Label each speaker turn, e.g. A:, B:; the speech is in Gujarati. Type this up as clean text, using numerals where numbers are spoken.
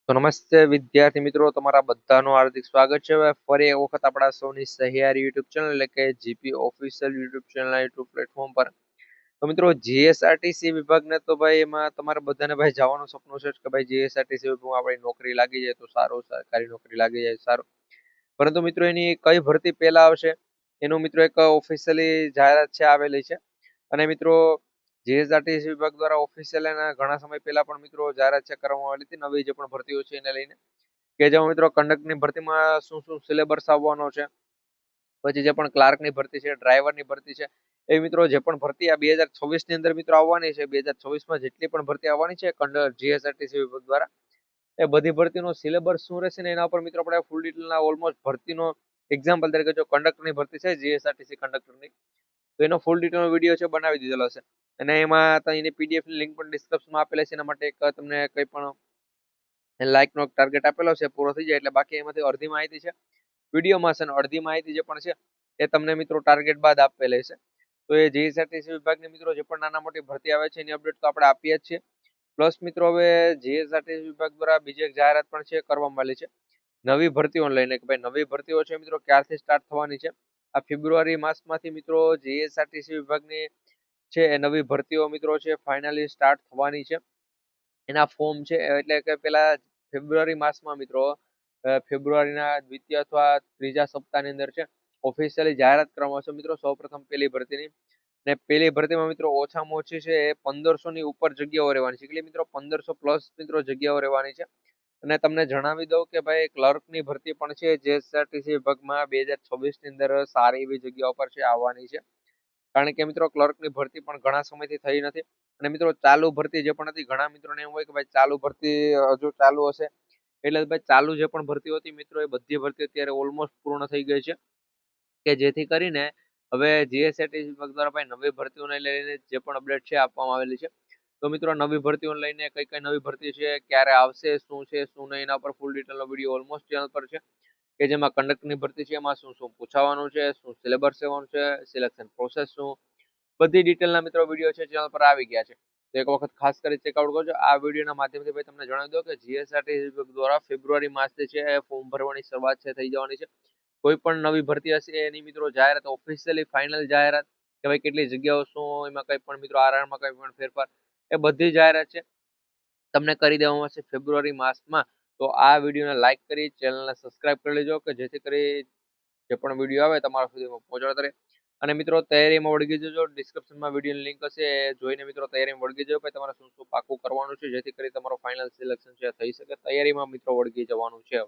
A: તો નમસ્તે વિદ્યાર્થી મિત્રો, તમારા બધાનું હાર્દિક સ્વાગત છે. હવે ફરી એક વખત આપણા સૌની સહિયારી યુટ્યુબ ચેનલ એટલે કે GP official YouTube channel YouTube platform પર. તો મિત્રો, જીએસઆરટીસી વિભાગને તો ભાઈ એમાં તમારે બધાને ભાઈ જવાનું સપનું છે કે ભાઈ જીએસઆરટીસી વિભાગમાં આપણી નોકરી લાગી જાય તો સારું, સરકારી નોકરી લાગી જાય સારું. પરંતુ મિત્રો એની કઈ ભરતી પહેલા આવશે એનું મિત્રો એક ઓફિશિયલી જાહેરાત છે આવેલી છે. અને મિત્રો જીએસઆરટીસી વિભાગ દ્વારા ઓફિશિયલ એના ઘણા સમય પહેલા પણ મિત્રો જાહેરાત છે કરવામાં આવેલી હતી નવી જે પણ ભરતીઓ છે એને લઈને, કે જેમાં મિત્રો કંડક્ટરની ભરતીમાં શું શું સિલેબસ આવવાનો છે, પછી જે પણ ક્લાર્કની ભરતી છે, ડ્રાઈવરની ભરતી છે, એ મિત્રો જે પણ ભરતી આ 2026 ની અંદર મિત્રો આવવાની છે, 2026માં જેટલી પણ ભરતી આવવાની છે જીએસઆરટીસી વિભાગ દ્વારા, એ બધી ભરતીનો સિલેબસ શું રહેશે ને એના ઉપર મિત્રો આપણે ફૂલ ડિટેલના ઓલમોસ્ટ ભરતીનો એક્ઝામ્પલ તરીકે જો કંડક્ટરની ભરતી છે જીએસઆરટીસી કંડક્ટરની, તો એનો ફૂલ ડિટેલનો વિડીયો છે બનાવી દીધેલો છે. અને એમાં એની પીડીએફ ની લિંક પણ ડિસ્ક્રિપ્શનમાં આપેલી છે. એના માટે એક તમને કંઈ પણ લાઈક નો ટાર્ગેટ આપેલો છે પૂરો થઈ જાય એટલે બાકી એમાંથી અડધી માહિતી છે વિડીયોમાં છે અને અડધી માહિતી જે પણ છે એ તમને મિત્રો ટાર્ગેટ બાદ આપેલી છે. તો એ જીએસઆરટીસી વિભાગની મિત્રો જે પણ નાના મોટી ભરતી આવે છે એની અપડેટ તો આપણે આપીએ જ છીએ. પ્લસ મિત્રો હવે જીએસઆરટીસી વિભાગ દ્વારા બીજી એક જાહેરાત પણ છે કરવામાં આવેલી છે નવી ભરતીઓને લઈને, કે ભાઈ નવી ભરતીઓ છે મિત્રો ક્યારથી સ્ટાર્ટ થવાની છે. આ ફેબ્રુઆરી માસમાંથી મિત્રો જીએસઆરટીસી વિભાગની છે એ નવી ભરતીઓ મિત્રો છે ફાઇનલી સ્ટાર્ટ થવાની છે. એના ફોર્મ છે એટલે કે પેલા ફેબ્રુઆરી માસમાં મિત્રો ફેબ્રુઆરીના દ્વિતીય અથવા ત્રીજા સપ્તાહની અંદર છે ઓફિશિયલી જાહેરાત કરવામાં આવશે મિત્રો સૌપ્રથમ પેલી ભરતીની. ને પેલી ભરતીમાં મિત્રો ઓછામાં ઓછી છે એ 1500 ની ઉપર જગ્યાઓ રહેવાની છે, એટલે મિત્રો 1500 પ્લસ મિત્રો જગ્યાઓ રહેવાની છે. અને તમને જણાવી દઉં કે ભાઈ ક્લર્કની ભરતી પણ છે જીએસઆરટીસી વિભાગમાં 2026 ની અંદર સારી એવી જગ્યાઓ પર છે આવવાની છે. કારણ કે મિત્રો ક્લર્કની ભરતી પણ ઘણા સમયથી થઈ નથી. અને મિત્રો ચાલુ ભરતી જે પણ હતી, ઘણા મિત્રોને એમ હોય કે ભાઈ ચાલુ ભરતી હજુ ચાલુ હશે, એટલે ભાઈ ચાલુ જે પણ ભરતી હતી મિત્રો એ બધી ભરતી અત્યારે ઓલમોસ્ટ પૂર્ણ થઈ ગઈ છે. કે જેથી કરીને હવે જીએસઆરટીસી વિભાગ દ્વારા ભાઈ નવી ભરતીઓને લઈને જે પણ અપડેટ છે આપવામાં આવેલી છે. તો મિત્રો નવી ભરતીઓને લઈને કઈ કઈ નવી ભરતી છે, ક્યારે આવશે, શું છે શું નહીં, એના પર ફૂલ ડિટેલનો વિડીયો ઓલમોસ્ટ ચેનલ પર છે. કે જેમાં કંડક્ટરની ભરતી છે એમાં શું શું પૂછાવાનું છે, શું સિલેબસ રહેવાનું છે, સિલેક્શન પ્રોસેસ શું, બધી ડિટેલના મિત્રો વિડીયો છે ચેનલ પર આવી ગયા છે. તો એક વખત ખાસ કરી ચેકઆઉટ કરજો. આ વિડીયોના માધ્યમથી ભાઈ તમને જણાવી દો કે જીએસઆરટીસી દ્વારા ફેબ્રુઆરી માસથી છે ફોર્મ ભરવાની શરૂઆત છે થઈ જવાની છે. કોઈ પણ નવી ભરતી હશે એની મિત્રો જાહેરાત ઓફિશિયલી ફાઇનલ જાહેરાત કે ભાઈ કેટલી જગ્યાઓ શું એમાં કઈ પણ મિત્રો આરઆરમાં કઈ પણ ફેરફાર, એ બધી જાહેરાત છે તમને કરી દેવામાં આવશે ફેબ્રુઆરી માસમાં. તો આ વિડીયોને લાઈક કરી ચેનલને સબસ્ક્રાઇબ કરી લેજો કે જેથી કરી જે પણ વિડીયો આવે તમારા સુધી પહોંચાડતા રહે. અને મિત્રો તૈયારીમાં વળગી જજો, ડિસ્ક્રિપ્શનમાં વિડીયોની લિંક હશે એ જોઈને મિત્રો તૈયારીમાં વળગી જજો ભાઈ તમારે શું શું પાકું કરવાનું છે જેથી કરી તમારો ફાઇનલ સિલેક્શન છે થઈ શકે. તૈયારીમાં મિત્રો વળગી જવાનું છે.